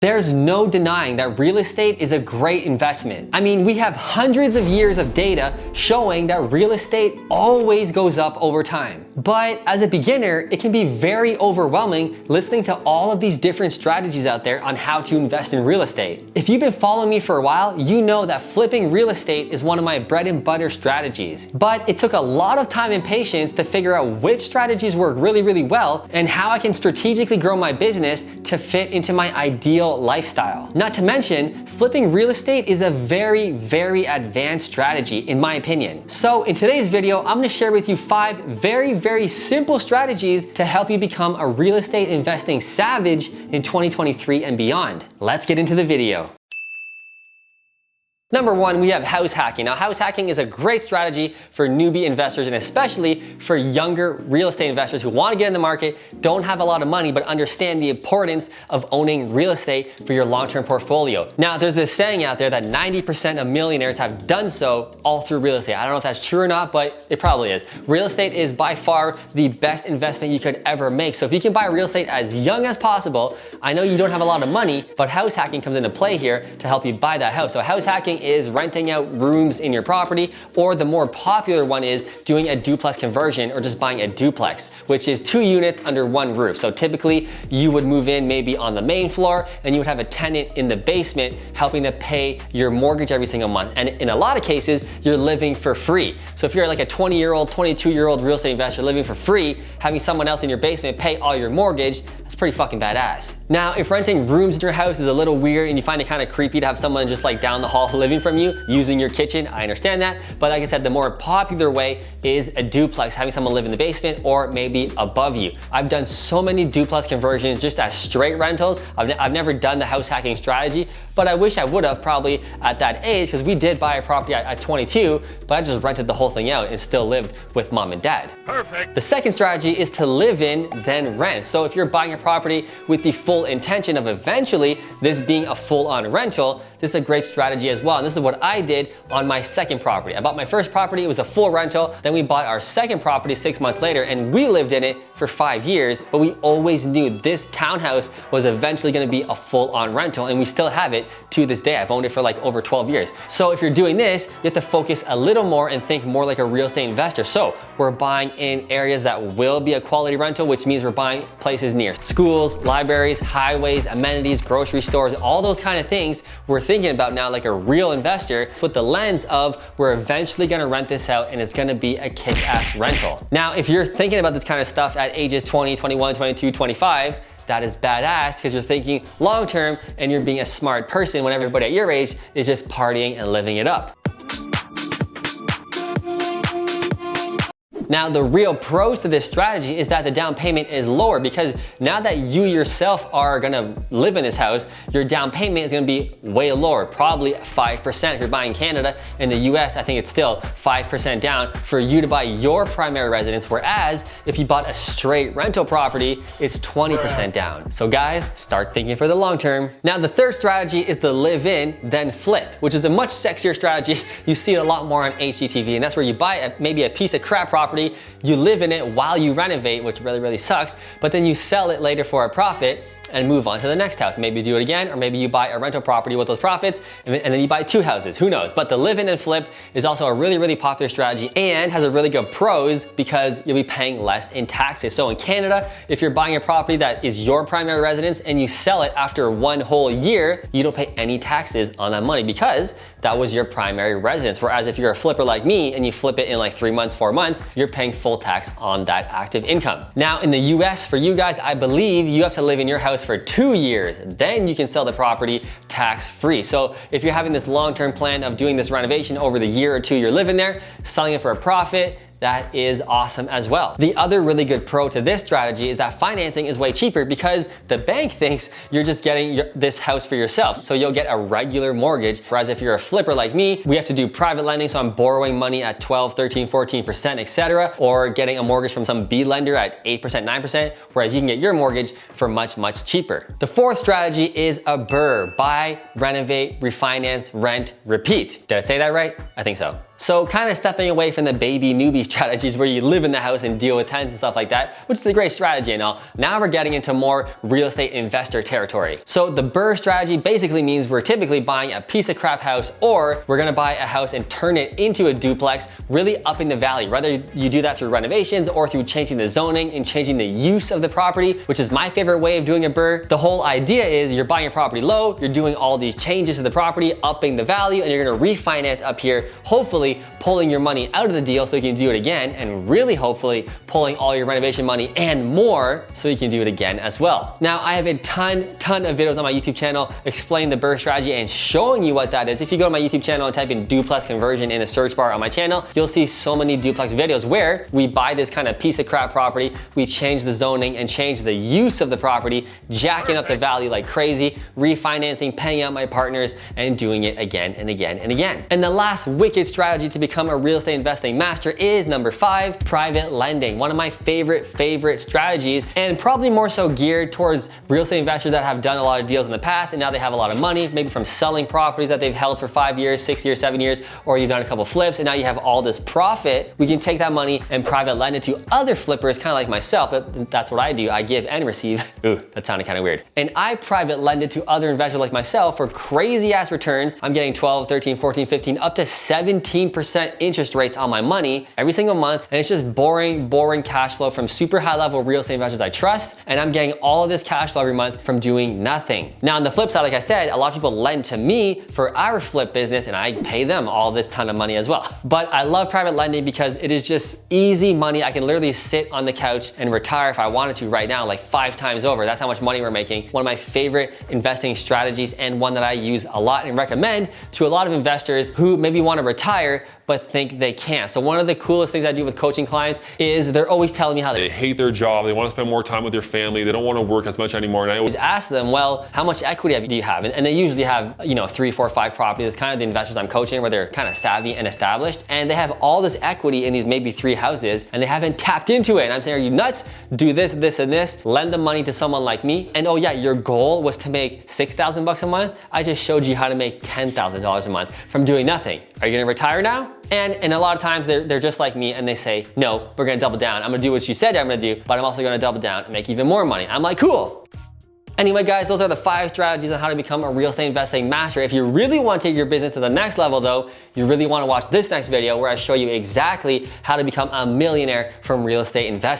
There's no denying that real estate is a great investment. I mean, we have hundreds of years of data showing that real estate always goes up over time. But as a beginner, it can be very overwhelming listening to all of these different strategies out there on how to invest in real estate. If you've been following me for a while, you know that flipping real estate is one of my bread and butter strategies. But it took a lot of time and patience to figure out which strategies work really, really well and how I can strategically grow my business to fit into my ideal lifestyle. Not to mention, flipping real estate is a very, very advanced strategy in my opinion. So in today's video, I'm gonna share with you 5 very simple strategies to help you become a real estate investing savage in 2023 and beyond. Let's get into the video. Number 1, we have house hacking. Now, house hacking is a great strategy for newbie investors and especially for younger real estate investors who want to get in the market, don't have a lot of money, but understand the importance of owning real estate for your long-term portfolio. Now, there's this saying out there that 90% of millionaires have done so all through real estate. I don't know if that's true or not, but it probably is. Real estate is by far the best investment you could ever make. So if you can buy real estate as young as possible, I know you don't have a lot of money, but house hacking comes into play here to help you buy that house. So house hacking is renting out rooms in your property, or the more popular one is doing a duplex conversion or just buying a duplex, which is 2 units under 1 roof. So typically you would move in maybe on the main floor and you would have a tenant in the basement helping to pay your mortgage every single month. And in a lot of cases, you're living for free. So if you're like a 20-year-old, 22-year-old real estate investor living for free, having someone else in your basement pay all your mortgage, that's pretty fucking badass. Now, if renting rooms in your house is a little weird and you find it kind of creepy to have someone just like down the hall living from you, using your kitchen, I understand that. But like I said, the more popular way is a duplex, having someone live in the basement or maybe above you. I've done so many duplex conversions just as straight rentals. I've never done the house hacking strategy, but I wish I would have probably at that age, because we did buy a property at 22, but I just rented the whole thing out and still lived with mom and dad. Perfect. The second strategy is to live in, then rent. So if you're buying a property with the full intention of eventually this being a full-on rental, this is a great strategy as well. And this is what I did on my second property. I bought my first property, it was a full rental. Then we bought our second property 6 months later and we lived in it for 5 years, but we always knew this townhouse was eventually gonna be a full-on rental and we still have it to this day. I've owned it for like over 12 years. So if you're doing this, you have to focus a little more and think more like a real estate investor. So we're buying in areas that will be a quality rental, which means we're buying places near schools, libraries, highways, amenities, grocery stores, all those kind of things we're thinking about now like a real investor with the lens of we're eventually gonna rent this out and it's gonna be a kick-ass rental. Now, if you're thinking about this kind of stuff at ages 20, 21, 22, 25, that is badass because you're thinking long-term and you're being a smart person when everybody at your age is just partying and living it up. Now, the real pros to this strategy is that the down payment is lower because now that you yourself are gonna live in this house, your down payment is gonna be way lower, probably 5%. If you're buying Canada. In the US, I think it's still 5% down for you to buy your primary residence, whereas if you bought a straight rental property, it's 20% down. So guys, start thinking for the long term. Now, the third strategy is the live in, then flip, which is a much sexier strategy. You see it a lot more on HGTV, and that's where you buy maybe a piece of crap property, you live in it while you renovate, which really sucks, but then you sell it later for a profit and move on to the next house. Maybe do it again, or maybe you buy a rental property with those profits and then you buy 2 houses, who knows? But the live in and flip is also a really popular strategy and has a really good pros because you'll be paying less in taxes. So in Canada, if you're buying a property that is your primary residence and you sell it after 1 whole year, you don't pay any taxes on that money because that was your primary residence. Whereas if you're a flipper like me and you flip it in like 3 months, 4 months, you're paying full tax on that active income. Now in the US, for you guys, I believe you have to live in your house for 2 years, then you can sell the property tax-free. So if you're having this long-term plan of doing this renovation over the year or 2 you're living there, selling it for a profit, that is awesome as well. The other really good pro to this strategy is that financing is way cheaper because the bank thinks you're just getting this house for yourself. So you'll get a regular mortgage. Whereas if you're a flipper like me, we have to do private lending. So I'm borrowing money at 12, 13, 14%, etc. Or getting a mortgage from some B lender at 8%, 9%. Whereas you can get your mortgage for much cheaper. The fourth strategy is a Burr: buy, renovate, refinance, rent, repeat. Did I say that right? I think so. So kind of stepping away from the baby newbie strategies where you live in the house and deal with tenants and stuff like that, which is a great strategy and all. Now we're getting into more real estate investor territory. So the Burr strategy basically means we're typically buying a piece of crap house, or we're gonna buy a house and turn it into a duplex, really upping the value. Whether you do that through renovations or through changing the zoning and changing the use of the property, which is my favorite way of doing a Burr. The whole idea is you're buying a property low, you're doing all these changes to the property, upping the value, and you're gonna refinance up here, hopefully pulling your money out of the deal so you can do it again, and really hopefully pulling all your renovation money and more so you can do it again as well. Now, I have a ton of videos on my YouTube channel explaining the Burr strategy and showing you what that is. If you go to my YouTube channel and type in duplex conversion in the search bar on my channel, you'll see so many duplex videos where we buy this kind of piece of crap property, we change the zoning and change the use of the property, jacking up the value like crazy, refinancing, paying out my partners, and doing it again and again and again. And the last wicked strategy to become a real estate investing master is number 5, private lending. One of my favorite strategies, and probably more so geared towards real estate investors that have done a lot of deals in the past and now they have a lot of money, maybe from selling properties that they've held for 5 years, 6 years, 7 years, or you've done a couple flips and now you have all this profit. We can take that money and private lend it to other flippers, kind of like myself. That's what I do. I give and receive. Ooh, that sounded kind of weird. And I private lend it to other investors like myself for crazy ass returns. I'm getting 12, 13, 14, 15, up to 17% interest rates on my money every single month. And it's just boring cash flow from super high level real estate investors I trust. And I'm getting all of this cash flow every month from doing nothing. Now on the flip side, like I said, a lot of people lend to me for our flip business and I pay them all this ton of money as well. But I love private lending because it is just easy money. I can literally sit on the couch and retire if I wanted to right now, like 5 times over. That's how much money we're making. One of my favorite investing strategies and one that I use a lot and recommend to a lot of investors who maybe want to retire but think they can't. So one of the coolest things I do with coaching clients is they're always telling me how they hate their job, they want to spend more time with their family, they don't want to work as much anymore. And I always ask them, well, how much equity do you have? And they usually have, 3, 4, 5 properties. It's kind of the investors I'm coaching where they're kind of savvy and established, and they have all this equity in these maybe 3 houses and they haven't tapped into it. And I'm saying, are you nuts? Do this, this, and this. Lend the money to someone like me. And oh yeah, your goal was to make $6,000 a month. I just showed you how to make $10,000 a month from doing nothing. Are you gonna retire now? And a lot of times they're just like me and they say, no, we're gonna double down. I'm gonna do what you said I'm gonna do, but I'm also gonna double down and make even more money. I'm like, cool. Anyway, guys, those are the 5 strategies on how to become a real estate investing master. If you really want to take your business to the next level though, you really wanna watch this next video where I show you exactly how to become a millionaire from real estate investing.